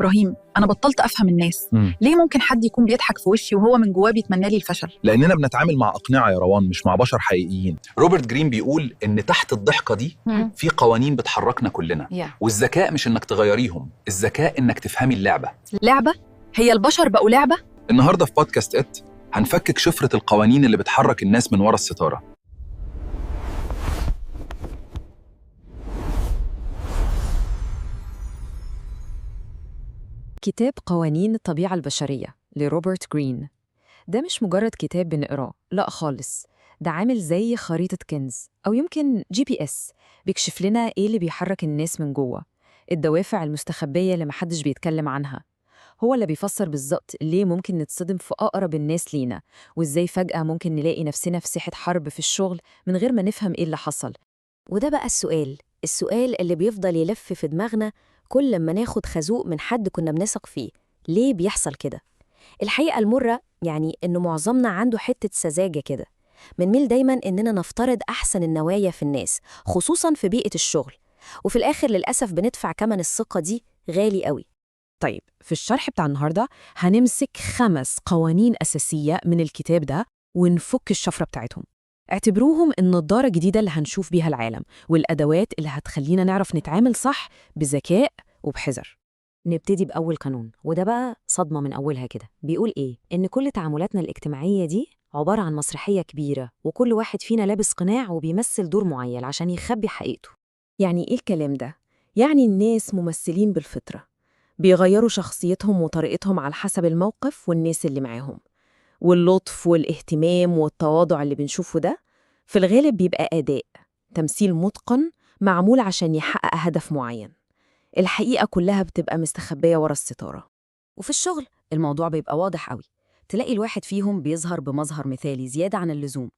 إبراهيم، أنا بطلت أفهم الناس. ليه ممكن حد يكون بيضحك في وشي وهو من جواه بيتمنى لي الفشل؟ لأننا بنتعامل مع أقنعة يا روان، مش مع بشر حقيقيين. روبرت جرين بيقول إن تحت الضحكة دي في قوانين بتحركنا كلنا، والذكاء مش إنك تغيريهم، الذكاء إنك تفهمي اللعبة. لعبة؟ هي البشر بقوا لعبة؟ النهاردة في بودكاست إت هنفكك شفرة القوانين اللي بتحرك الناس من ورا الستارة. كتاب قوانين الطبيعة البشرية لروبرت جرين ده مش مجرد كتاب بنقراه، لا خالص. ده عامل زي خريطة كنز أو يمكن GPS، بيكشف لنا إيه اللي بيحرك الناس من جوه، الدوافع المستخبية اللي محدش بيتكلم عنها. هو اللي بيفسر بالظبط ليه ممكن نتصدم في أقرب الناس لينا، وإزاي فجأة ممكن نلاقي نفسنا في ساحة حرب في الشغل من غير ما نفهم إيه اللي حصل. وده بقى السؤال اللي بيفضل يلف في دماغنا كل لما ناخد خازوق من حد كنا بنثق فيه. ليه بيحصل كده؟ الحقيقة المرة إنه معظمنا عنده حتة سذاجة كده، بنميل دايماً إننا نفترض أحسن النوايا في الناس، خصوصاً في بيئة الشغل، وفي الآخر للأسف بندفع كمان الثقة دي غالي قوي. طيب، في الشرح بتاع النهاردة هنمسك 5 قوانين أساسية من الكتاب ده ونفك الشفرة بتاعتهم. اعتبروهم النضارة الجديدة اللي هنشوف بيها العالم، والأدوات اللي هتخلينا نعرف نتعامل صح بذكاء وبحذر. نبتدي بأول قانون، وده بقى صدمة من أولها كده. بيقول إيه؟ إن كل تعاملاتنا الاجتماعية دي عبارة عن مسرحية كبيرة، وكل واحد فينا لابس قناع وبيمثل دور معين عشان يخبي حقيقته. يعني إيه الكلام ده؟ يعني الناس ممثلين بالفطرة، بيغيروا شخصيتهم وطريقتهم على حسب الموقف والناس اللي معاهم. واللطف والاهتمام والتواضع اللي بنشوفه ده في الغالب بيبقى أداء، تمثيل متقن معمول عشان يحقق هدف معين. الحقيقة كلها بتبقى مستخبية ورا الستارة. وفي الشغل الموضوع بيبقى واضح قوي. تلاقي الواحد فيهم بيظهر بمظهر مثالي زيادة عن اللزوم،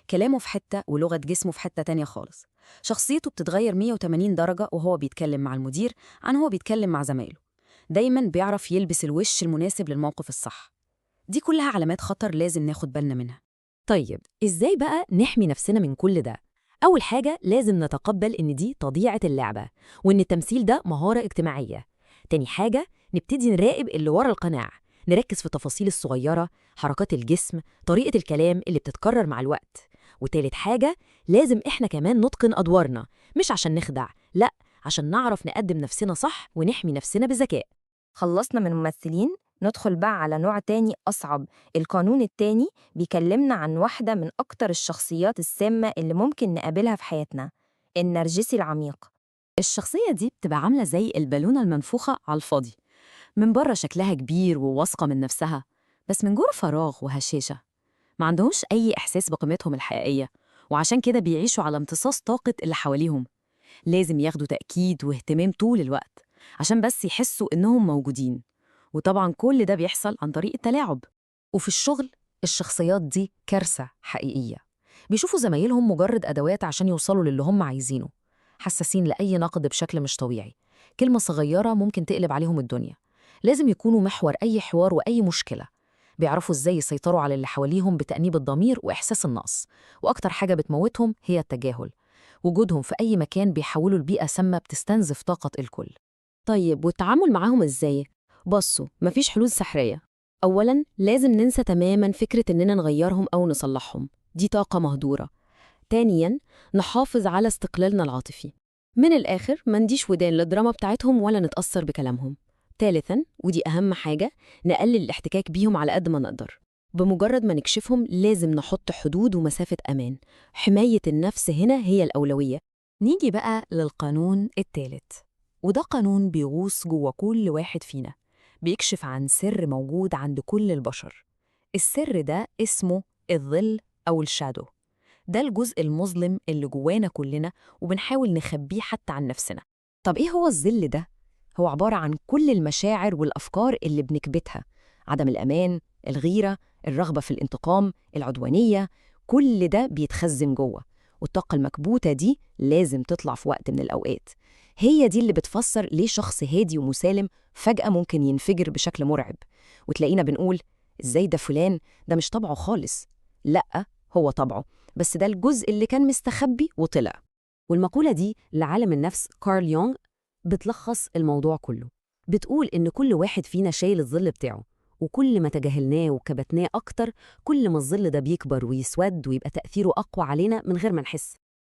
كلامه في حتة ولغة جسمه في حتة تانية خالص، شخصيته بتتغير 180 درجة وهو بيتكلم مع المدير عن هو بيتكلم مع زمايله. دايماً بيعرف يلبس الوش المناسب للموقف الصح. دي كلها علامات خطر لازم ناخد بالنا منها. طيب، إزاي بقى نحمي نفسنا من كل ده؟ أول حاجة لازم نتقبل إن دي طبيعة اللعبة، وإن التمثيل ده مهارة اجتماعية. تاني حاجة، نبتدي نراقب اللي ورا القناع، نركز في التفاصيل الصغيرة، حركات الجسم، طريقة الكلام اللي بتتكرر مع الوقت. وتالت حاجة، لازم إحنا كمان نتقن أدوارنا، مش عشان نخدع، لأ، عشان نعرف نقدم نفسنا صح ونحمي نفسنا بذكاء. خلصنا من الممثلين، ندخل بقى على نوع تاني أصعب. القانون التاني بيكلمنا عن واحدة من أكتر الشخصيات السامة اللي ممكن نقابلها في حياتنا، النرجسي العميق. الشخصية دي بتبقى عاملة زي البالونة المنفوخة على الفاضي، من بره شكلها كبير وواثقة من نفسها، بس من جوه فراغ وهشاشة. ما عندهمش أي إحساس بقيمتهم الحقيقية، وعشان كده بيعيشوا على امتصاص طاقة اللي حواليهم. لازم ياخدوا تأكيد واهتمام طول الوقت عشان بس يحسوا إنهم موجودين، وطبعاً كل ده بيحصل عن طريق التلاعب. وفي الشغل الشخصيات دي كارثة حقيقية، بيشوفوا زمايلهم مجرد أدوات عشان يوصلوا للي هم عايزينه، حساسين لأي نقد بشكل مش طبيعي، كلمة صغيرة ممكن تقلب عليهم الدنيا. لازم يكونوا محور أي حوار وأي مشكلة، بيعرفوا إزاي يسيطروا على اللي حواليهم بتأنيب الضمير وإحساس النقص. وأكتر حاجة بتموتهم هي التجاهل، وجودهم في أي مكان بيحولوا لبيئة سامة بتستنزف طاقة الكل. طيب، والتعامل معاهم إزاي؟ بصوا، مفيش حلول سحرية. أولاً لازم ننسى تماماً فكرة إننا نغيرهم أو نصلحهم، دي طاقة مهدورة. تانياً نحافظ على استقلالنا العاطفي، من الآخر ما نديش ودان للدراما بتاعتهم ولا نتأثر بكلامهم. تالتاً، ودي أهم حاجة، نقلل الاحتكاك بيهم على قد ما نقدر. بمجرد ما نكشفهم لازم نحط حدود ومسافة أمان، حماية النفس هنا هي الأولوية. نيجي بقى للقانون الثالث، وده قانون بيغوص جوه كل واحد فينا، بيكشف عن سر موجود عند كل البشر. السر ده اسمه الظل أو الشادو. ده الجزء المظلم اللي جوانا كلنا وبنحاول نخبيه حتى عن نفسنا. طب إيه هو الظل ده؟ هو عبارة عن كل المشاعر والأفكار اللي بنكبتها، عدم الأمان، الغيرة، الرغبة في الانتقام، العدوانية، كل ده بيتخزن جوه، والطاقة المكبوتة دي لازم تطلع في وقت من الأوقات. هي دي اللي بتفسر ليه شخص هادي ومسالم فجأة ممكن ينفجر بشكل مرعب، وتلاقينا بنقول إزاي ده فلان، ده مش طبعه خالص. لأ، هو طبعه، بس ده الجزء اللي كان مستخبي وطلع. والمقولة دي لعالم النفس كارل يونغ بتلخص الموضوع كله. بتقول إن كل واحد فينا شايل الظل بتاعه، وكل ما تجاهلناه وكبتناه أكتر كل ما الظل ده بيكبر ويسود ويبقى تأثيره أقوى علينا من غير ما نحس.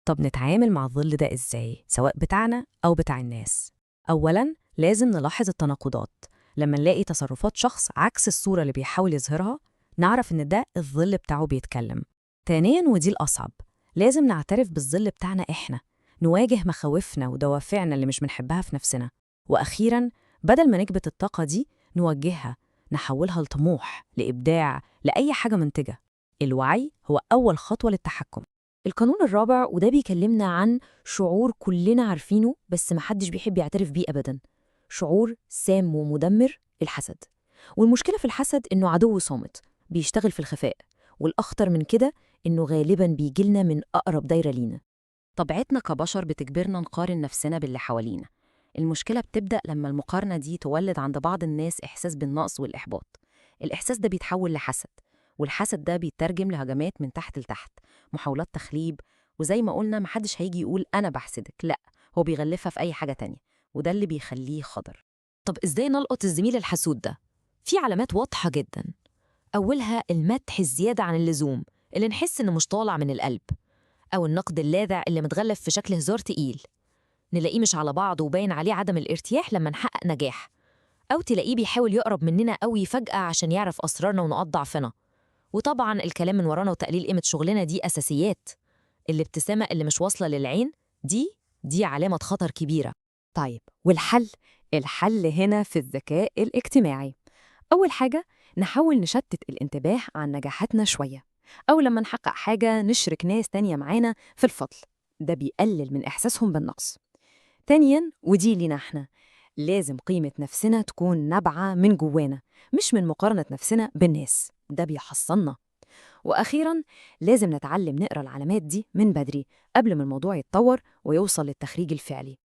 طب نتعامل مع الظل ده إزاي، سواء بتاعنا أو بتاع الناس؟ أولاً لازم نلاحظ التناقضات. لما نلاقي تصرفات شخص عكس الصورة اللي بيحاول يظهرها، نعرف إن ده الظل بتاعه بيتكلم. ثانياً ودي الأصعب، لازم نعترف بالظل بتاعنا إحنا، نواجه مخاوفنا ودوافعنا اللي مش بنحبها في نفسنا. وأخيراً بدل ما نكبت الطاقة دي نوجهها، نحولها لطموح، لإبداع، لأي حاجة منتجة. الوعي هو أول خطوة للتحكم. القانون الرابع وده بيكلمنا عن شعور كلنا عارفينه بس محدش بيحب يعترف بيه أبداً، شعور سام ومدمر، الحسد. والمشكلة في الحسد إنه عدو صامت بيشتغل في الخفاء، والأخطر من كده إنه غالباً بيجيلنا من أقرب دايرة لينا. طبيعتنا كبشر بتجبرنا نقارن نفسنا باللي حوالينا. المشكلة بتبدأ لما المقارنة دي تولد عند بعض الناس إحساس بالنقص والإحباط. الإحساس ده بيتحول لحسد، والحسد ده بيترجم لهجمات من تحت لتحت، محاولات تخليب. وزي ما قلنا محدش هيجي يقول أنا بحسدك، لأ، هو بيغلفها في أي حاجة تانية، وده اللي بيخليه خطر. طب إزاي نلقط الزميل الحسود ده؟ في علامات واضحة جداً. أولها المدح الزيادة عن اللزوم اللي نحس إنه مش طالع من القلب، أو النقد اللاذع اللي متغلف في شكل هزار تقيل، نلاقيه مش على بعض وباين عليه عدم الارتياح لما نحقق نجاح، أو تلاقيه بيحاول يقرب مننا قوي فجأة عشان يعرف أسرارنا ونقاط ضعفنا. وطبعاً الكلام من ورانا وتقليل قيمة شغلنا دي أساسيات. الابتسامة اللي مش واصلة للعين دي علامة خطر كبيرة. طيب والحل؟ الحل هنا في الذكاء الاجتماعي. أول حاجة نحاول نشتت الانتباه عن نجاحاتنا شوية، أو لما نحقق حاجة نشرك ناس تانية معانا في الفضل، ده بيقلل من إحساسهم بالنقص. تانياً ودي لينا احنا، لازم قيمة نفسنا تكون نابعة من جوانا مش من مقارنة نفسنا بالناس، ده بيحصلنا. وأخيراً لازم نتعلم نقرأ العلامات دي من بدري قبل ما الموضوع يتطور ويوصل للتخريج الفعلي.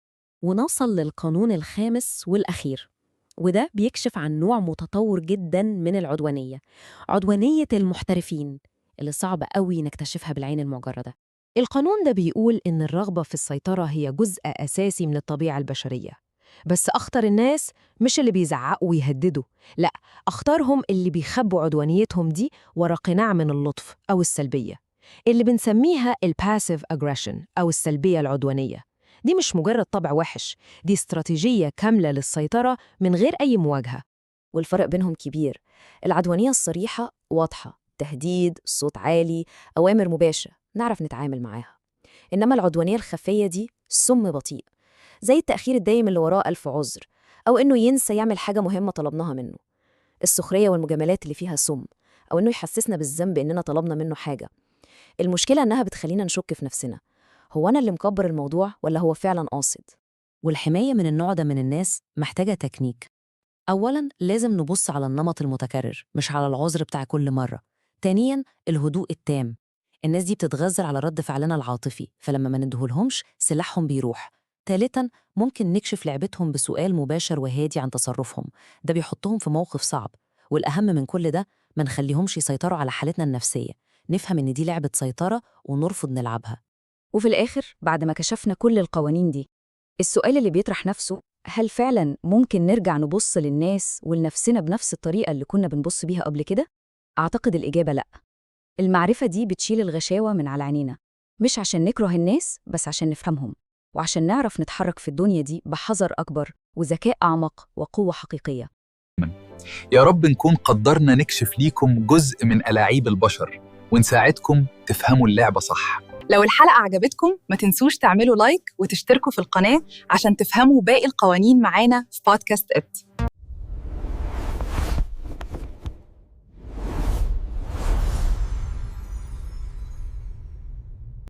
ونوصل للقانون الخامس والأخير، وده بيكشف عن نوع متطور جداً من العدوانية، عدوانية المحترفين اللي صعب قوي نكتشفها بالعين المجردة. القانون ده بيقول إن الرغبة في السيطرة هي جزء أساسي من الطبيعة البشرية، بس أخطر الناس مش اللي بيزعقوا ويهددوا، لأ، أخطرهم اللي بيخبوا عدوانيتهم دي ورا قناع من اللطف أو السلبية، اللي بنسميها الباسيف أجريشن أو السلبية العدوانية. دي مش مجرد طبع وحش، دي استراتيجية كاملة للسيطرة من غير أي مواجهة. والفرق بينهم كبير. العدوانية الصريحة واضحة، تهديد، صوت عالي، أوامر مباشرة نعرف نتعامل معاها. إنما العدوانية الخفية دي سم بطيء، زي التأخير الدايم اللي وراه ألف عذر، أو إنه ينسى يعمل حاجة مهمة طلبناها منه. السخرية والمجاملات اللي فيها سم، أو إنه يحسسنا بالذنب إننا طلبنا منه حاجة. المشكلة إنها بتخلينا نشك في نفسنا، هو أنا اللي مكبر الموضوع ولا هو فعلاً قاصد؟ والحماية من النوع ده من الناس محتاجة تكنيك. أولاً لازم نبص على النمط المتكرر مش على العذر بتاع كل مرة. تانياً الهدوء التام، الناس دي بتتغذر على رد فعلنا العاطفي، فلما ما ندهولهمش سلاحهم بيروح. ثالثاً ممكن نكشف لعبتهم بسؤال مباشر وهادي عن تصرفهم، ده بيحطهم في موقف صعب. والأهم من كل ده ما نخليهمش يسيطروا على حالتنا النفسية، نفهم إن دي لعبة سيطرة ونرفض نلعبها. وفي الآخر بعد ما كشفنا كل القوانين دي، السؤال اللي بيطرح نفسه، هل فعلاً ممكن نرجع نبص للناس ولنفسنا بنفس الطريقة اللي كنا بنبص بيها قبل كده؟ أعتقد الإجابة لأ. المعرفة دي بتشيل الغشاوة من على عينينا، مش عشان نكره الناس بس عشان نفهمهم، وعشان نعرف نتحرك في الدنيا دي بحذر أكبر وذكاء أعمق وقوة حقيقية. يا رب نكون قدرنا نكشف ليكم جزء من ألاعيب البشر ونساعدكم تفهموا اللعبة صح. لو الحلقة عجبتكم ما تنسوش تعملوا لايك وتشتركوا في القناة عشان تفهموا باقي القوانين معانا في بودكاست إت.